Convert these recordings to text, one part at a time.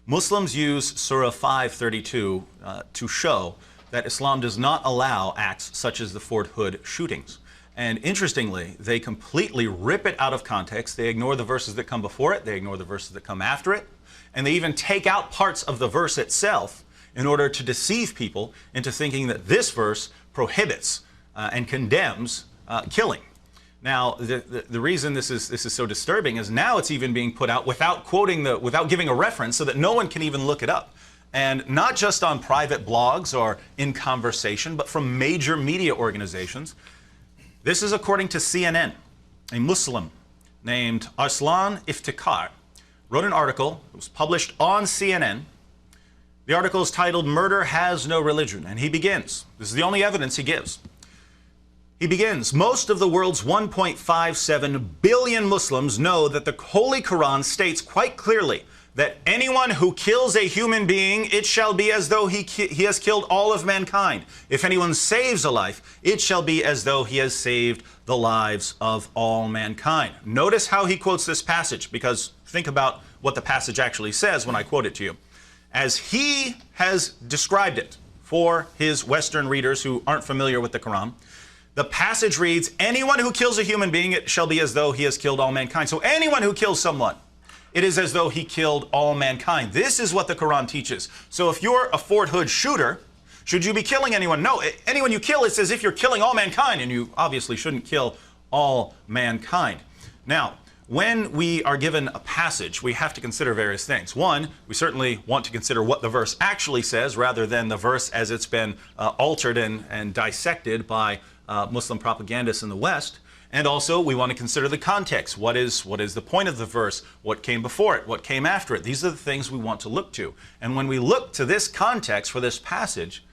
Muslims use Surah 532 to show that Islam does not allow acts such as the Fort Hood shootings. And interestingly, they completely rip it out of context. They ignore the verses that come before it. They ignore the verses that come after it. And they even take out parts of the verse itself in order to deceive people into thinking that this verse prohibits and condemns killing. Now, the reason this is so disturbing is now it's even being put out without without giving a reference, so that no one can even look it up. And not just on private blogs or in conversation, but from major media organizations. This is according to CNN. A Muslim named Arsalan Iftikhar wrote an article. It was published on CNN. The article is titled, "Murder Has No Religion," and he begins. This is the only evidence he gives. He begins, "Most of the world's 1.57 billion Muslims know that the Holy Qur'an states quite clearly that anyone who kills a human being, it shall be as though he has killed all of mankind. If anyone saves a life, it shall be as though he has saved the lives of all mankind." Notice how he quotes this passage, because think about what the passage actually says when I quote it to you. As he has described it for his Western readers who aren't familiar with the Quran, the passage reads, "Anyone who kills a human being, it shall be as though he has killed all mankind." So anyone who kills someone, it is as though he killed all mankind. This is what the Quran teaches. So if you're a Fort Hood shooter, should you be killing anyone? No, anyone you kill, it's as if you're killing all mankind, and you obviously shouldn't kill all mankind. Now, when we are given a passage, we have to consider various things. One, we certainly want to consider what the verse actually says, rather than the verse as it's been altered and dissected by Muslim propagandists in the West. And also, we want to consider the context. What is the point of the verse? What came before it? What came after it? These are the things we want to look to. And when we look to this context for this passage,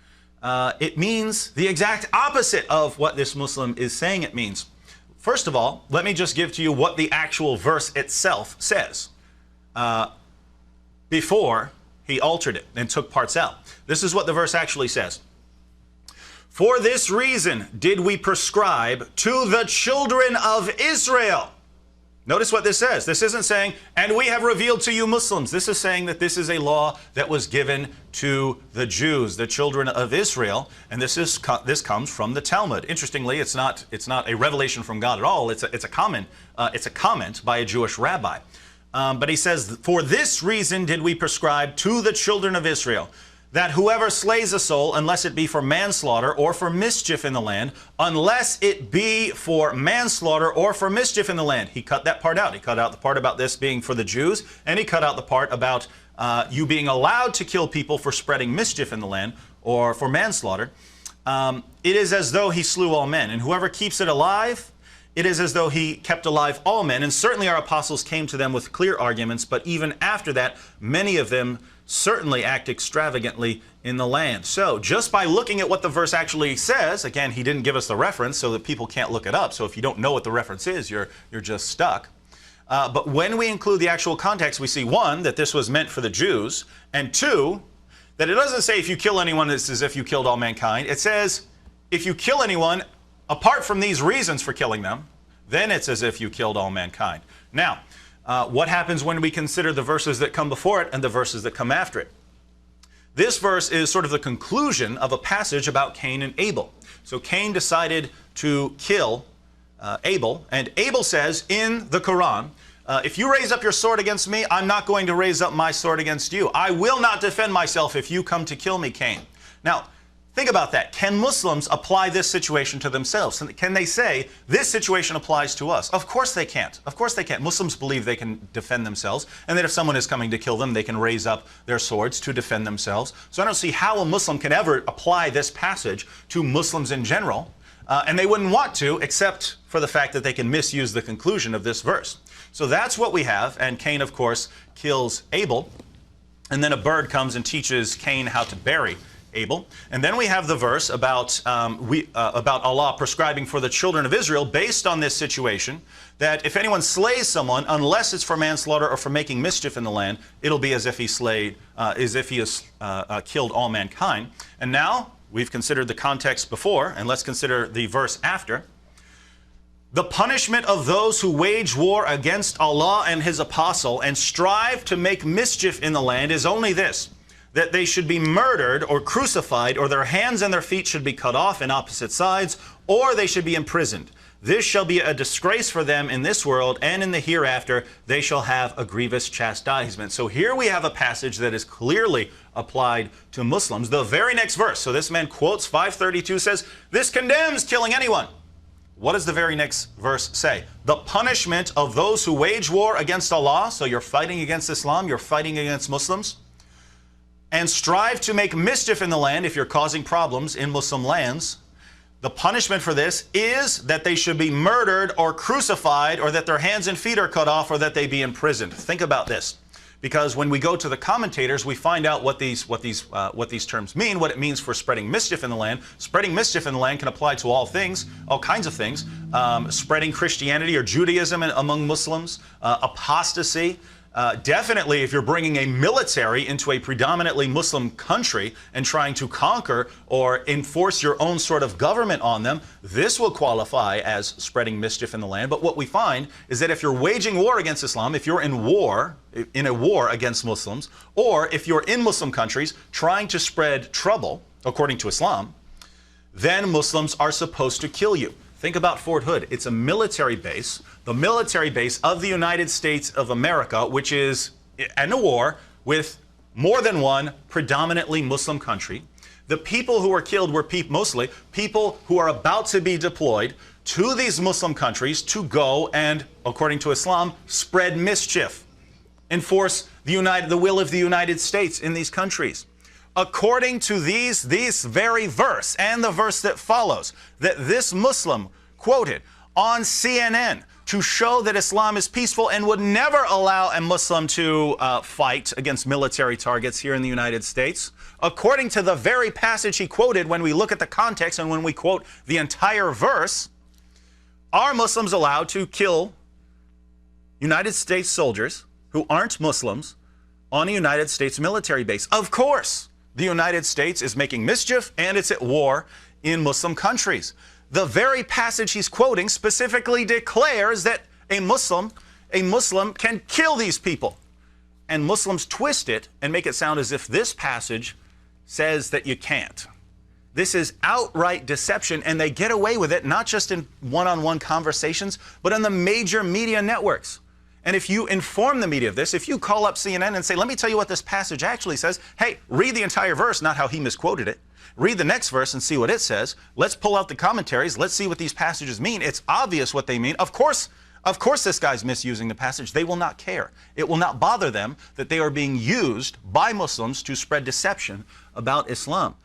it means the exact opposite of what this Muslim is saying it means. First of all, let me just give to you what the actual verse itself says before he altered it and took parts out. This is what the verse actually says. "For this reason did we prescribe to the children of Israel." Notice what this says. This isn't saying, "and we have revealed to you Muslims." This is saying that this is a law that was given to the Jews, the children of Israel, and this comes from the Talmud. Interestingly, it's not a revelation from God at all. It's a comment by a Jewish rabbi. But he says, "For this reason did we prescribe to the children of Israel, that whoever slays a soul, unless it be for manslaughter or for mischief in the land," unless it be for manslaughter or for mischief in the land. He cut that part out. He cut out the part about this being for the Jews, and he cut out the part about you being allowed to kill people for spreading mischief in the land or for manslaughter. "It is as though he slew all men, and whoever keeps it alive, it is as though he kept alive all men. And certainly our apostles came to them with clear arguments, but even after that, many of them certainly act extravagantly in the land." So just by looking at what the verse actually says, again, he didn't give us the reference so that people can't look it up. So if you don't know what the reference is, you're just stuck. But when we include the actual context, we see, one, that this was meant for the Jews, and two, that it doesn't say if you kill anyone, it's as if you killed all mankind. It says if you kill anyone, apart from these reasons for killing them, then it's as if you killed all mankind. Now, what happens when we consider the verses that come before it and the verses that come after it? This verse is sort of the conclusion of a passage about Cain and Abel. So Cain decided to kill Abel, and Abel says in the Quran, if you raise up your sword against me, I'm not going to raise up my sword against you. I will not defend myself if you come to kill me, Cain. Now, think about that. Can Muslims apply this situation to themselves? Can they say, this situation applies to us? Of course they can't. Of course they can't. Muslims believe they can defend themselves, and that if someone is coming to kill them, they can raise up their swords to defend themselves. So I don't see how a Muslim can ever apply this passage to Muslims in general, and they wouldn't want to, except for the fact that they can misuse the conclusion of this verse. So that's what we have, and Cain, of course, kills Abel, and then a bird comes and teaches Cain how to bury Abel. And then we have the verse about Allah prescribing for the children of Israel based on this situation, that if anyone slays someone, unless it's for manslaughter or for making mischief in the land, it'll be as if he has killed all mankind. And now we've considered the context before, and let's consider the verse after. The punishment of those who wage war against Allah and His apostle and strive to make mischief in the land is only this, that they should be murdered or crucified, or their hands and their feet should be cut off in opposite sides, or they should be imprisoned. This shall be a disgrace for them in this world, and in the hereafter they shall have a grievous chastisement. So here we have a passage that is clearly applied to Muslims. The very next verse, so this man quotes 532, says, this condemns killing anyone. What does the very next verse say? The punishment of those who wage war against Allah, so you're fighting against Islam, you're fighting against Muslims, and strive to make mischief in the land if you're causing problems in Muslim lands. The punishment for this is that they should be murdered or crucified, or that their hands and feet are cut off, or that they be imprisoned. Think about this, because when we go to the commentators, we find out what these terms mean, what it means for spreading mischief in the land. Spreading mischief in the land can apply to all things, all kinds of things. Spreading Christianity or Judaism among Muslims, apostasy. Definitely, if you're bringing a military into a predominantly Muslim country and trying to conquer or enforce your own sort of government on them, this will qualify as spreading mischief in the land. But what we find is that if you're waging war against Islam, if you're in a war against Muslims, or if you're in Muslim countries trying to spread trouble, according to Islam, then Muslims are supposed to kill you. Think about Fort Hood. It's a military base, the military base of the United States of America, which is in a war with more than one predominantly Muslim country. The people who were killed were mostly people who are about to be deployed to these Muslim countries to go and, according to Islam, spread mischief, enforce the will of the United States in these countries. According to this very verse and the verse that follows, that this Muslim quoted on CNN to show that Islam is peaceful and would never allow a Muslim to fight against military targets here in the United States. According to the very passage he quoted, when we look at the context and when we quote the entire verse, are Muslims allowed to kill United States soldiers who aren't Muslims on a United States military base? Of course. The United States is making mischief and it's at war in Muslim countries. The very passage he's quoting specifically declares that a Muslim can kill these people. And Muslims twist it and make it sound as if this passage says that you can't. This is outright deception, and they get away with it not just in one-on-one conversations, but on the major media networks. And if you inform the media of this, if you call up CNN and say, let me tell you what this passage actually says, hey, read the entire verse, not how he misquoted it. Read the next verse and see what it says. Let's pull out the commentaries. Let's see what these passages mean. It's obvious what they mean. Of course this guy's misusing the passage. They will not care. It will not bother them that they are being used by Muslims to spread deception about Islam.